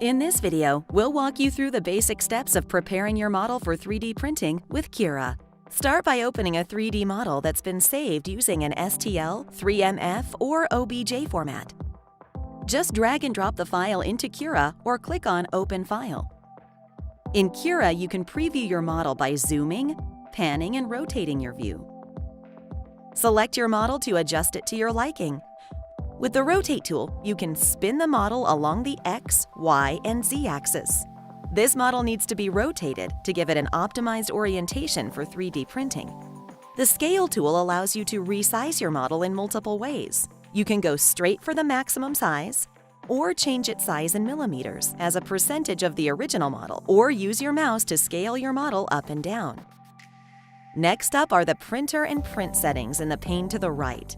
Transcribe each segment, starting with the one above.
In this video, we'll walk you through the basic steps of preparing your model for 3D printing with Cura. Start by opening a 3D model that's been saved using an STL, 3MF, or OBJ format. Just drag and drop the file into Cura or click on Open File. In Cura, you can preview your model by zooming, panning, and rotating your view. Select your model to adjust it to your liking. With the Rotate tool, you can spin the model along the X, Y, and Z axis. This model needs to be rotated to give it an optimized orientation for 3D printing. The Scale tool allows you to resize your model in multiple ways. You can go straight for the maximum size, or change its size in millimeters as a percentage of the original model, or use your mouse to scale your model up and down. Next up are the printer and print settings in the pane to the right.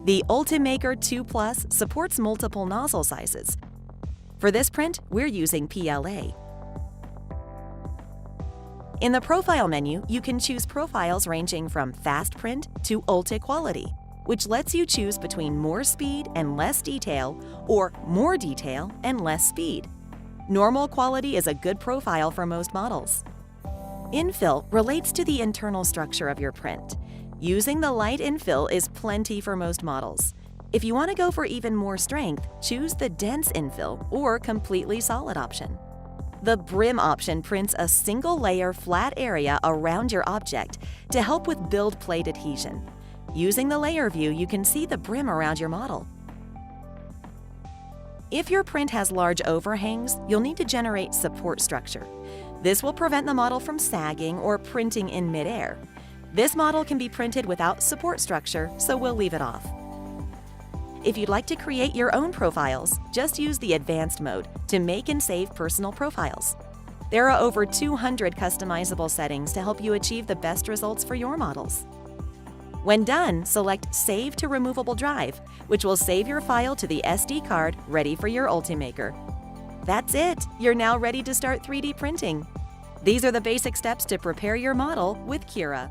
The Ultimaker 2 Plus supports multiple nozzle sizes. For this print, we're using PLA. In the Profile menu, you can choose profiles ranging from Fast Print to Ultra Quality, which lets you choose between more speed and less detail or more detail and less speed. Normal quality is a good profile for most models. Infill relates to the internal structure of your print. Using the light infill is plenty for most models. If you want to go for even more strength, choose the dense infill or completely solid option. The Brim option prints a single-layer flat area around your object to help with build plate adhesion. Using the layer view, you can see the brim around your model. If your print has large overhangs, you'll need to generate support structure. This will prevent the model from sagging or printing in midair. This model can be printed without support structure, so we'll leave it off. If you'd like to create your own profiles, just use the Advanced mode to make and save personal profiles. There are over 200 customizable settings to help you achieve the best results for your models. When done, select Save to Removable Drive, which will save your file to the SD card ready for your Ultimaker. That's it! You're now ready to start 3D printing. These are the basic steps to prepare your model with Cura.